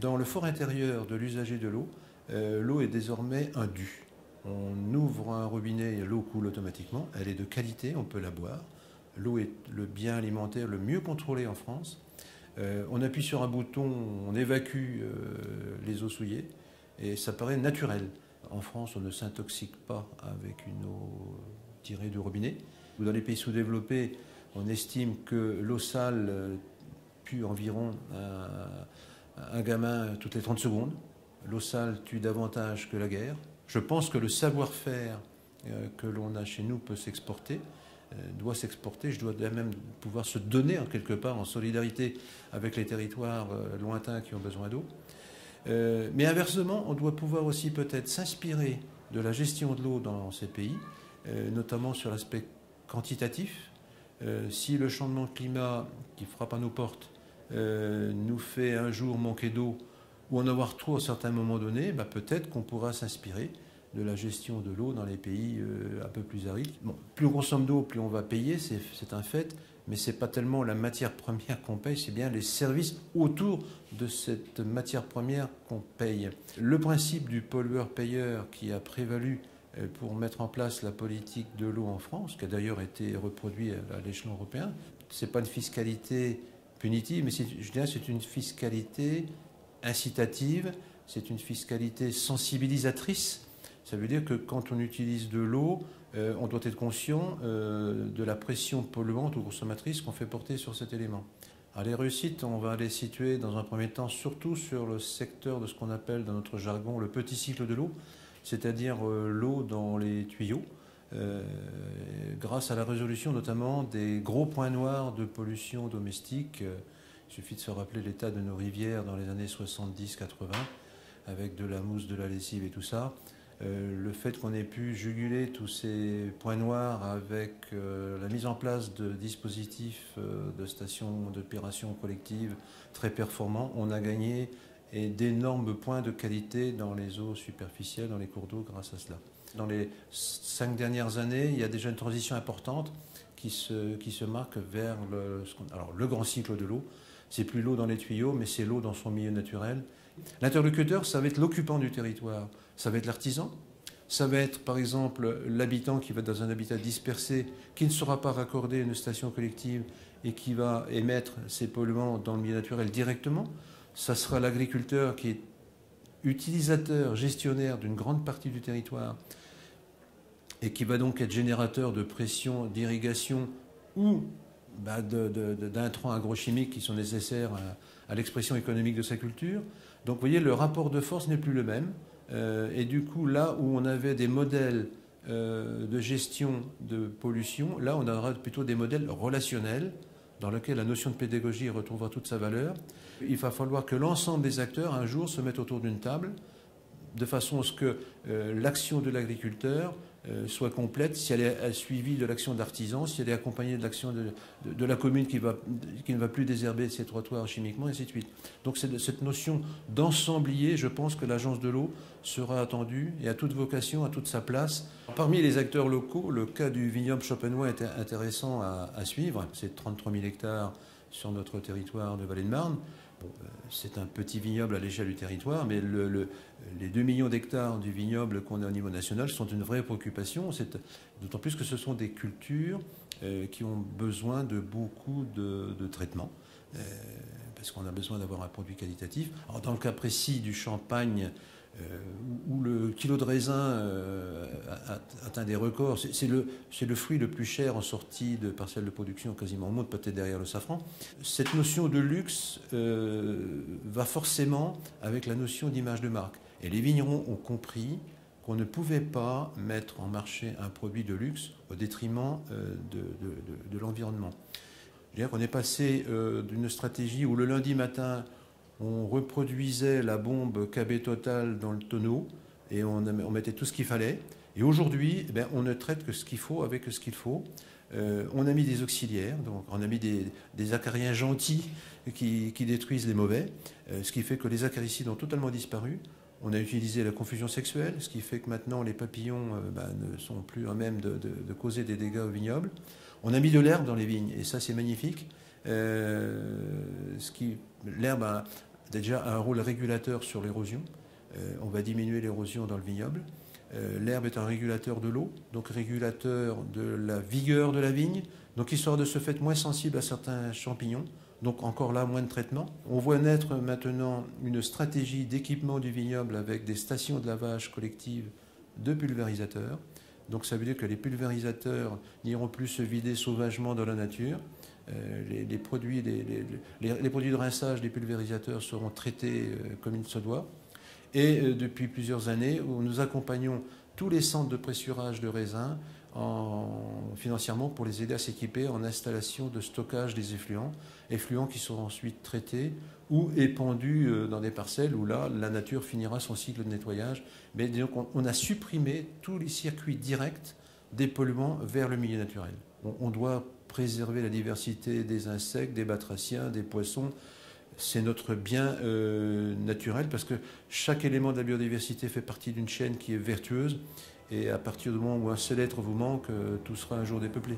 Dans le fort intérieur de l'usager de l'eau, l'eau est désormais un dû. On ouvre un robinet et l'eau coule automatiquement. Elle est de qualité, on peut la boire. L'eau est le bien alimentaire le mieux contrôlé en France. On appuie sur un bouton, on évacue les eaux souillées et ça paraît naturel. En France, on ne s'intoxique pas avec une eau tirée du robinet. Dans les pays sous-développés, on estime que l'eau sale tue environ un gamin toutes les 30 secondes. L'eau sale tue davantage que la guerre. Je pense que le savoir-faire que l'on a chez nous peut s'exporter, doit s'exporter. Je dois même pouvoir se donner en quelque part en solidarité avec les territoires lointains qui ont besoin d'eau. Mais inversement, on doit pouvoir aussi peut-être s'inspirer de la gestion de l'eau dans ces pays, notamment sur l'aspect quantitatif. Si le changement de climat qui frappe à nos portes nous fait un jour manquer d'eau ou en avoir trop à certains moments donnés, peut-être qu'on pourra s'inspirer de la gestion de l'eau dans les pays un peu plus arides. Bon, plus on consomme d'eau, plus on va payer, c'est un fait, mais ce n'est pas tellement la matière première qu'on paye, c'est bien les services autour de cette matière première qu'on paye. Le principe du pollueur-payeur qui a prévalu pour mettre en place la politique de l'eau en France, qui a d'ailleurs été reproduit à l'échelon européen, ce n'est pas une fiscalité punitive, mais je dirais que c'est une fiscalité incitative, c'est une fiscalité sensibilisatrice. Ça veut dire que quand on utilise de l'eau, on doit être conscient de la pression polluante ou consommatrice qu'on fait porter sur cet élément. Alors les réussites, on va les situer dans un premier temps surtout sur le secteur de ce qu'on appelle dans notre jargon le petit cycle de l'eau, c'est-à-dire l'eau dans les tuyaux, grâce à la résolution notamment des gros points noirs de pollution domestique. Il suffit de se rappeler l'état de nos rivières dans les années 70-80, avec de la mousse, de la lessive et tout ça. Le fait qu'on ait pu juguler tous ces points noirs avec la mise en place de dispositifs de stations d'épuration collective très performants, on a gagné d'énormes points de qualité dans les eaux superficielles, dans les cours d'eau grâce à cela. Dans les 5 dernières années, il y a déjà une transition importante qui se marque vers le grand cycle de l'eau. C'est plus l'eau dans les tuyaux, mais c'est l'eau dans son milieu naturel. L'interlocuteur, ça va être l'occupant du territoire, ça va être l'artisan, ça va être par exemple l'habitant qui va être dans un habitat dispersé, qui ne sera pas raccordé à une station collective et qui va émettre ses polluants dans le milieu naturel directement. Ça sera l'agriculteur qui est utilisateur, gestionnaire d'une grande partie du territoire et qui va donc être générateur de pression d'irrigation ou d'intrants agrochimiques qui sont nécessaires à l'expression économique de sa culture. Donc vous voyez, le rapport de force n'est plus le même. Et du coup, là où on avait des modèles de gestion de pollution, là on aura plutôt des modèles relationnels dans lesquels la notion de pédagogie retrouvera toute sa valeur. Il va falloir que l'ensemble des acteurs un jour se mettent autour d'une table de façon à ce que l'action de l'agriculteur soit complète, si elle est suivie de l'action de l'artisan, si elle est accompagnée de l'action de la commune qui ne va plus désherber ses trottoirs chimiquement, et ainsi de suite. Donc c'est cette notion d'ensemblier, je pense que l'agence de l'eau sera attendue et a toute vocation, a toute sa place. Parmi les acteurs locaux, le cas du vignoble champenois est intéressant à suivre. C'est 33 000 hectares sur notre territoire de Vallée-de-Marne. Bon, c'est un petit vignoble à l'échelle du territoire, mais les 2 millions d'hectares du vignoble qu'on a au niveau national sont une vraie préoccupation, d'autant plus que ce sont des cultures qui ont besoin de beaucoup de traitements, parce qu'on a besoin d'avoir un produit qualitatif. Alors, dans le cas précis du champagne, où le kilo de raisin atteint des records, c'est le fruit le plus cher en sortie de parcelles de production quasiment au monde, peut-être derrière le safran. Cette notion de luxe va forcément avec la notion d'image de marque. Et les vignerons ont compris qu'on ne pouvait pas mettre en marché un produit de luxe au détriment de l'environnement. Je veux dire qu'on est passé d'une stratégie où le lundi matin, on reproduisait la bombe KB Total dans le tonneau et on mettait tout ce qu'il fallait. Et aujourd'hui, on ne traite que ce qu'il faut avec ce qu'il faut. On a mis des auxiliaires, donc on a mis des acariens gentils qui détruisent les mauvais, ce qui fait que les acaricides ont totalement disparu. On a utilisé la confusion sexuelle, ce qui fait que maintenant les papillons ne sont plus à même de causer des dégâts au vignoble. On a mis de l'herbe dans les vignes, et ça c'est magnifique. L'herbe déjà a un rôle régulateur sur l'érosion. On va diminuer l'érosion dans le vignoble. L'herbe est un régulateur de l'eau, donc régulateur de la vigueur de la vigne, donc histoire de ce fait moins sensible à certains champignons, donc encore là moins de traitement. On voit naître maintenant une stratégie d'équipement du vignoble avec des stations de lavage collectives de pulvérisateurs. Donc ça veut dire que les pulvérisateurs n'iront plus se vider sauvagement dans la nature. Les produits de rinçage des pulvérisateurs seront traités comme il se doit. Et depuis plusieurs années, nous accompagnons tous les centres de pressurage de raisins financièrement pour les aider à s'équiper en installation de stockage des effluents qui seront ensuite traités ou épandus dans des parcelles où là, la nature finira son cycle de nettoyage. Mais donc, on a supprimé tous les circuits directs des polluants vers le milieu naturel. On doit préserver la diversité des insectes, des batraciens, des poissons. C'est notre bien naturel parce que chaque élément de la biodiversité fait partie d'une chaîne qui est vertueuse et à partir du moment où un seul être vous manque, tout sera un jour dépeuplé.